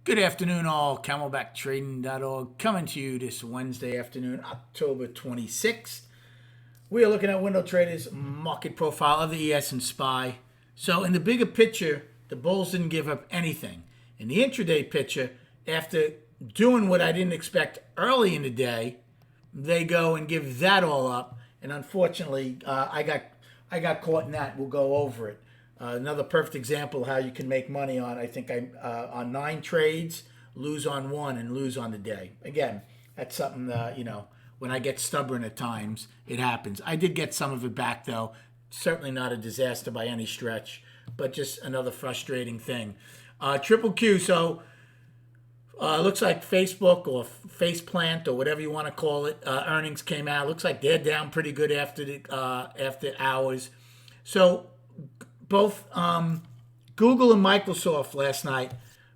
Good afternoon, all. CamelbackTrading.org coming to you this Wednesday afternoon, October 26th. We are looking at Window Traders' market profile of the ES and SPY. So, in the bigger picture, the bulls didn't give up anything. In the intraday picture, after doing what I didn't expect early in the day, they go and give that all up. And unfortunately, I got caught in that. We'll go over it. Another perfect example of how you can make money on, I think on 9 trades, lose on 1 and lose on the day. Again, that's something, when I get stubborn at times, it happens. I did get some of it back, though. Certainly not a disaster by any stretch, but just another frustrating thing. Triple Q, so looks like Facebook or Faceplant or whatever you want to call it, earnings came out. Looks like they're down pretty good after hours. So both Google and Microsoft last night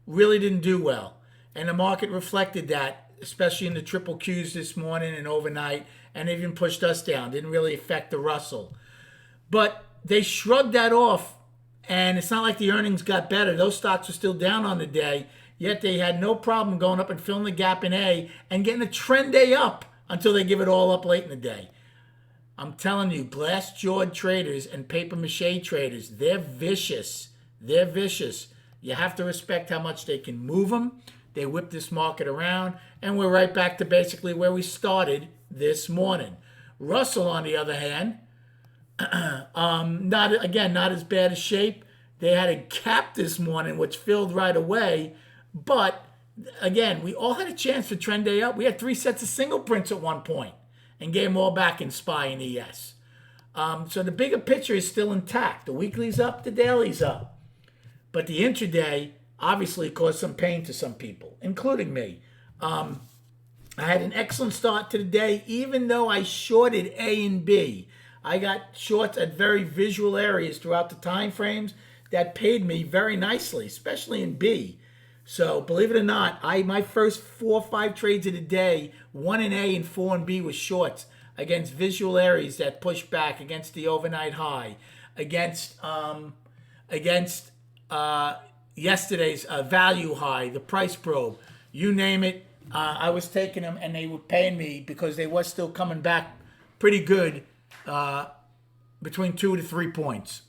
really didn't do well. And the market reflected that, especially in the triple Qs this morning and overnight, and even pushed us down. Didn't really affect the Russell. But they shrugged that off, and it's not like the earnings got better. Those stocks are still down on the day, yet they had no problem going up and filling the gap in A and getting a trend day up until they give it all up late in the day. I'm telling you, glass-jawed traders and paper-mache traders, they're vicious. They're vicious. You have to respect how much they can move them. They whip this market around, and we're right back to basically where we started this morning. Russell, on the other hand, not as bad a shape. They had a gap this morning, which filled right away. But, again, we all had a chance for trend day up. We had 3 sets of single prints at one point and gave them all back in SPY and ES. So the bigger picture is still intact. The weekly's up, the daily's up. But the intraday obviously caused some pain to some people, including me. I had an excellent start to the day, even though I shorted A and B. I got shorts at very visual areas throughout the time frames that paid me very nicely, especially in B. So believe it or not, my first 4 or 5 trades of the day, 1 in A and 4 in B was shorts against visual areas that pushed back, against the overnight high, against yesterday's value high, the price probe, you name it. I was taking them, and they were paying me because they were still coming back pretty good, between 2 to 3 points.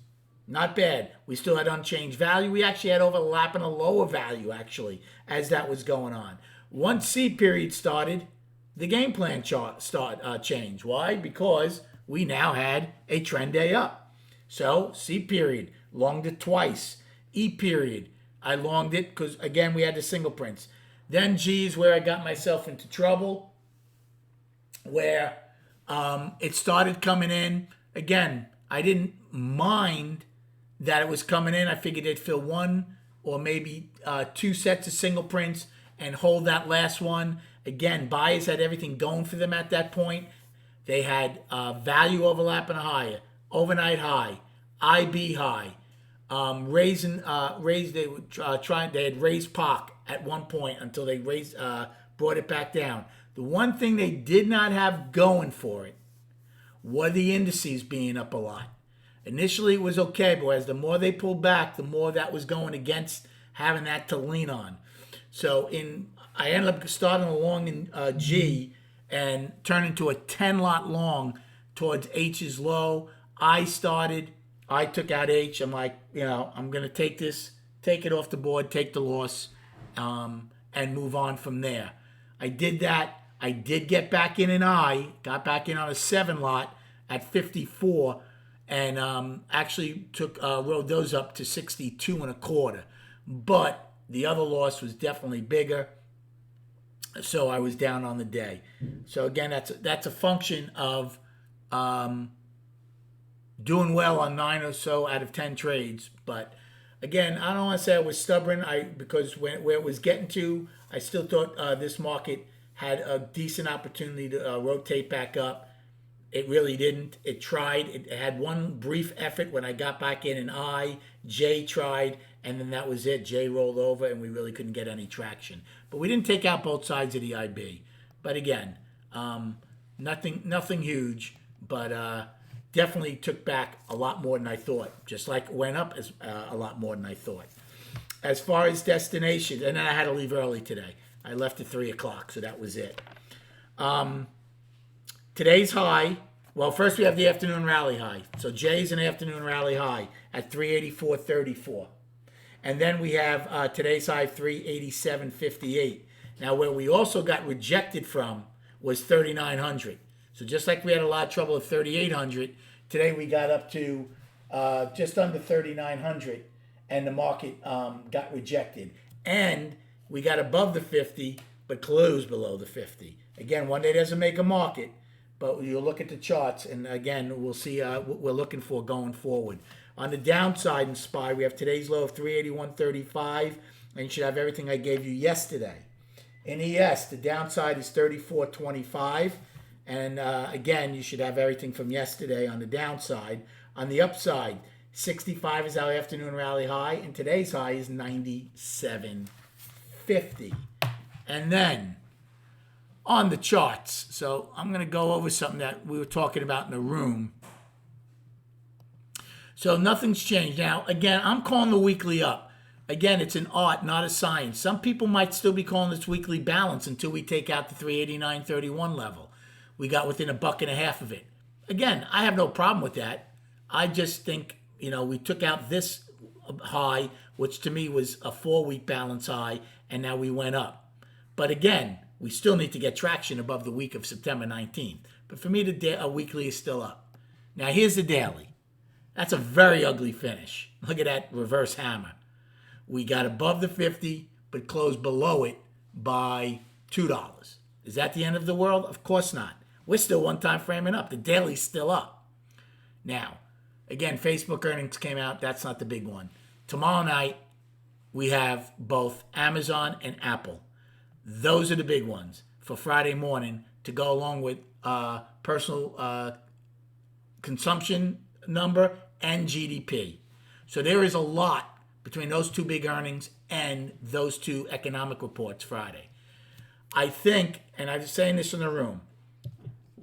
Not bad. We still had unchanged value. We actually had overlapping a lower value, actually, as that was going on. Once C period started, the game plan changed. Why? Because we now had a trend day up. So C period, longed it twice. E period, I longed it because, again, we had the single prints. Then G is where I got myself into trouble, where it started coming in. Again, I didn't mind that it was coming in. I figured they'd fill 1 or maybe 2 sets of single prints and hold that last one. Again, buyers had everything going for them at that point. They had value overlapping a higher, overnight high, IB high, they had raised POC at one point until they brought it back down. The one thing they did not have going for it were the indices being up a lot. Initially, it was okay, but as the more they pulled back, the more that was going against having that to lean on. So I ended up starting along in G and turned into a 10-lot long towards H's low. I took out H. I'm like, I'm going to take it off the board, take the loss, and move on from there. I did that. I did get back in an I, got back in on a 7-lot at 54, and actually rode those up to 62 and a quarter. But the other loss was definitely bigger, so I was down on the day. So again, that's a function of doing well on 9 or so out of 10 trades. But again, I don't want to say I was stubborn, because where it was getting to, I still thought this market had a decent opportunity to rotate back up. It really didn't. It tried. It had one brief effort when I got back in, and J tried, and then that was it. J rolled over, and we really couldn't get any traction. But we didn't take out both sides of the IB. But again, nothing huge, but definitely took back a lot more than I thought, just like it went up a lot more than I thought. as far as destination, and then I had to leave early today. I left at 3 o'clock, so that was it. Today's high, well, first we have the afternoon rally high. So J's an afternoon rally high at 384.34. And then we have today's high, 387.58. Now, where we also got rejected from was 3,900. So just like we had a lot of trouble at 3,800, today we got up to just under 3,900, and the market got rejected. And we got above the 50, but closed below the 50. Again, one day doesn't make a market, but you look at the charts, and again, we'll see what we're looking for going forward. On the downside in SPY, we have today's low of 381.35, and you should have everything I gave you yesterday. In ES, the downside is 34.25, and again, you should have everything from yesterday on the downside. On the upside, 65 is our afternoon rally high, and today's high is 97.50. And then on the charts, so I'm going to go over something that we were talking about in the room. So nothing's changed. Now, again, I'm calling the weekly up. Again, it's an art, not a science. Some people might still be calling this weekly balance until we take out the 389.31 level. We got within $1.50 of it. Again, I have no problem with that. I just think, we took out this high, which to me was a 4-week balance high, and now we went up. But again, we still need to get traction above the week of September 19th. But for me, a weekly is still up. Now, here's the daily. That's a very ugly finish. Look at that reverse hammer. We got above the 50, but closed below it by $2. Is that the end of the world? Of course not. We're still one time framing up. The daily's still up. Now, again, Facebook earnings came out. That's not the big one. Tomorrow night, we have both Amazon and Apple. Those are the big ones for Friday morning to go along with personal consumption number and GDP. So there is a lot between those two big earnings and those two economic reports Friday. I think, and I'm just saying this in the room,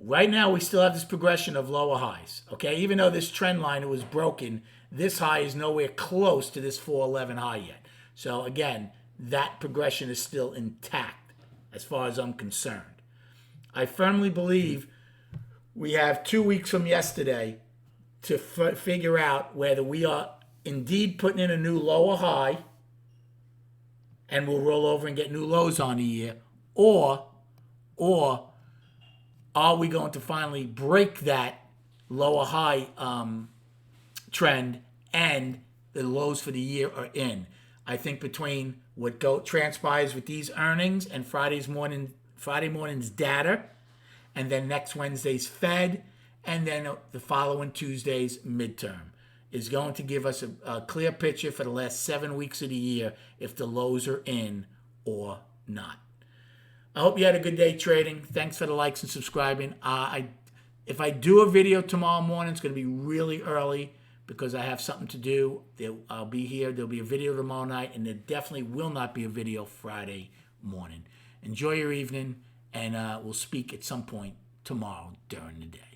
right now we still have this progression of lower highs. Okay, even though this trend line was broken, this high is nowhere close to this 411 high yet. So again, that progression is still intact as far as I'm concerned. I firmly believe we have 2 weeks from yesterday to figure out whether we are indeed putting in a new lower high and we'll roll over and get new lows on the year, or are we going to finally break that lower high trend and the lows for the year are in. I think between what transpires with these earnings and Friday morning's data, and then next Wednesday's Fed, and then the following Tuesday's midterm, is going to give us a clear picture for the last 7 weeks of the year if the lows are in or not. I hope you had a good day trading. Thanks for the likes and subscribing. If I do a video tomorrow morning, it's going to be really early because I have something to do. I'll be here. There'll be a video tomorrow night, and there definitely will not be a video Friday morning. Enjoy your evening, and we'll speak at some point tomorrow during the day.